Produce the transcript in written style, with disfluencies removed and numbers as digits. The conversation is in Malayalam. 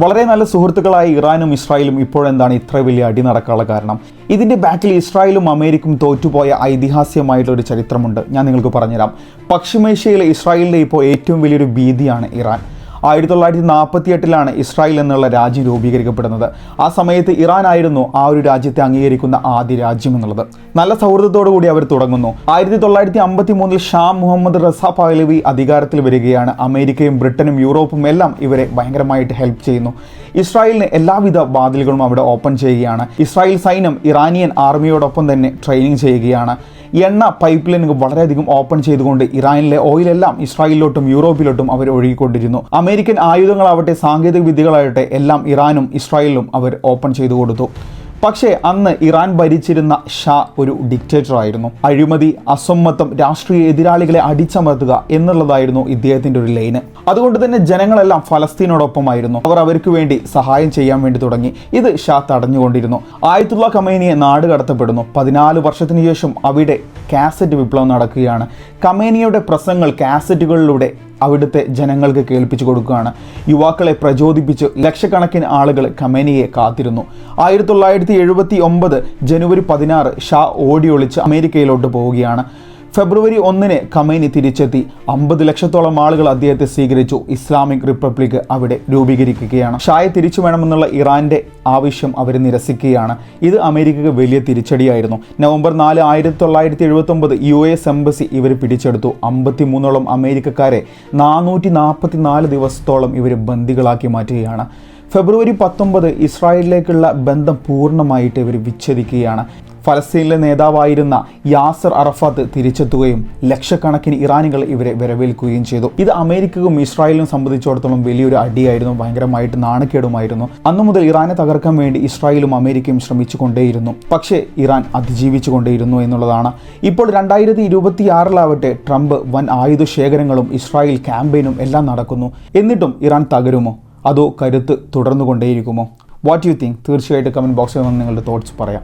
വളരെ നല്ല സുഹൃത്തുക്കളായ ഇറാനും ഇസ്രായേലും ഇപ്പോഴെന്താണ് ഇത്ര വലിയ അടി നടക്കാനുള്ള കാരണം? ഇതിൻ്റെ ബാക്കിൽ ഇസ്രായേലും അമേരിക്കയും തോറ്റുപോയ ഐതിഹാസികമായിട്ടുള്ളൊരു ചരിത്രമുണ്ട്. ഞാൻ നിങ്ങൾക്ക് പറഞ്ഞുതരാം. പശ്ചിമേഷ്യയിലെ ഇസ്രായേലിൻ്റെ ഇപ്പോൾ ഏറ്റവും വലിയൊരു ഭീതിയാണ് ഇറാൻ. 1948 ഇസ്രായേൽ എന്നുള്ള രാജ്യം രൂപീകരിക്കപ്പെടുന്നത്. ആ സമയത്ത് ഇറാൻ ആയിരുന്നു ആ ഒരു രാജ്യത്തെ അംഗീകരിക്കുന്ന ആദ്യ രാജ്യം എന്നുള്ളത്. നല്ല സൗഹൃദത്തോടു കൂടി അവർ തുടങ്ങുന്നു. 1953 ഷാ മുഹമ്മദ് റസ പഹ്ലവി അധികാരത്തിൽ വരികയാണ്. അമേരിക്കയും ബ്രിട്ടനും യൂറോപ്പും എല്ലാം ഇവരെ ഭയങ്കരമായിട്ട് ഹെൽപ്പ് ചെയ്യുന്നു. ഇസ്രായേലിന് എല്ലാവിധ വാതിലുകളും അവിടെ ഓപ്പൺ ചെയ്യുകയാണ്. ഇസ്രായേൽ സൈന്യം ഇറാനിയൻ ആർമിയോടൊപ്പം തന്നെ ട്രെയിനിങ് ചെയ്യുകയാണ്. എണ്ണ പൈപ്പ് ലൈനുകൾ വളരെയധികം ഓപ്പൺ ചെയ്തുകൊണ്ട് ഇറാനിലെ ഓയിലെല്ലാം ഇസ്രായേലിലോട്ടും യൂറോപ്പിലോട്ടും അവർ ഒഴുകിക്കൊണ്ടിരുന്നു. അമേരിക്കൻ ആയുധങ്ങളാവട്ടെ സാങ്കേതിക വിദ്യകളാവട്ടെ എല്ലാം ഇറാനും ഇസ്രായേലിലും അവർ ഓപ്പൺ ചെയ്തു കൊടുത്തു. പക്ഷേ അന്ന് ഇറാൻ ഭരിച്ചിരുന്ന ഷാ ഒരു ഡിക്റ്റേറ്റർ ആയിരുന്നു. അഴിമതി, അസമ്മതം, രാഷ്ട്രീയ എതിരാളികളെ അടിച്ചമർത്തുക എന്നുള്ളതായിരുന്നു ഇദ്ദേഹത്തിൻ്റെ ഒരു ലൈന്. അതുകൊണ്ട് തന്നെ ജനങ്ങളെല്ലാം ഫലസ്തീനോടൊപ്പമായിരുന്നു. അവർ അവർക്ക് വേണ്ടി സഹായം ചെയ്യാൻ വേണ്ടി തുടങ്ങി. ഇത് ഷാ തടഞ്ഞുകൊണ്ടിരുന്നു. ആയത്തുള്ള ഖമേനിയെ നാട് കടത്തപ്പെടുന്നു. 14 വർഷത്തിന് ശേഷം അവിടെ കാസറ്റ് വിപ്ലവം നടക്കുകയാണ്. ഖമേനിയുടെ പ്രസംഗങ്ങൾ കാസറ്റുകളിലൂടെ അവിടുത്തെ ജനങ്ങൾക്ക് കേൾപ്പിച്ചു കൊടുക്കുകയാണ്. യുവാക്കളെ പ്രചോദിപ്പിച്ച് ലക്ഷക്കണക്കിന് ആളുകൾ ഖമേനിയെ കാത്തിരുന്നു. 1979 ജനുവരി 16 ഷാ ഓടി ഒളിച്ച് അമേരിക്കയിലോട്ട് പോവുകയാണ്. ഫെബ്രുവരി 1 ഖമേനി തിരിച്ചെത്തി. 50 ലക്ഷത്തോളം ആളുകൾ അദ്ദേഹത്തെ സ്വീകരിച്ചു. ഇസ്ലാമിക് റിപ്പബ്ലിക് അവിടെ രൂപീകരിക്കുകയാണ്. ഷായെ തിരിച്ചു വേണമെന്നുള്ള ഇറാന്റെ ആവശ്യം അവർ നിരസിക്കുകയാണ്. ഇത് അമേരിക്കക്ക് വലിയ തിരിച്ചടിയായിരുന്നു. നവംബർ 4 1979 US എംബസി ഇവർ പിടിച്ചെടുത്തു. 53ഓളം അമേരിക്കക്കാരെ 444 ദിവസത്തോളം ഇവർ ബന്ദികളാക്കി മാറ്റുകയാണ്. ഫെബ്രുവരി 19 ഇസ്രായേലിലേക്കുള്ള ബന്ധം പൂർണ്ണമായിട്ട് ഇവർ വിച്ഛേദിക്കുകയാണ്. ഫലസ്തീനിലെ നേതാവായിരുന്ന യാസർ അറഫാത്ത് തിരിച്ചെത്തുകയും ലക്ഷക്കണക്കിന് ഇറാനികൾ ഇവരെ വരവേൽക്കുകയും ചെയ്തു. ഇത് അമേരിക്കയും ഇസ്രായേലിനും സംബന്ധിച്ചിടത്തോളം വലിയൊരു അടിയായിരുന്നു, ഭയങ്കരമായിട്ട് നാണക്കേടുമായിരുന്നു. അന്നു മുതൽ ഇറാനെ തകർക്കാൻ വേണ്ടി ഇസ്രായേലും അമേരിക്കയും ശ്രമിച്ചു കൊണ്ടേയിരുന്നു. പക്ഷേ ഇറാൻ അതിജീവിച്ചു കൊണ്ടേയിരുന്നു എന്നുള്ളതാണ്. ഇപ്പോൾ 2026 ട്രംപ് വൻ ആയുധ ശേഖരങ്ങളും ഇസ്രായേൽ ക്യാമ്പയിനും എല്ലാം നടക്കുന്നു. എന്നിട്ടും ഇറാൻ തകരുമോ അതോ കരുത്ത് തുടർന്നു കൊണ്ടേയിരിക്കുമോ? What you think? തീർച്ചയായിട്ടും കമൻറ്റ് ബോക്സിൽ വന്ന് നിങ്ങളുടെ തോട്ട്സ് പറയാം.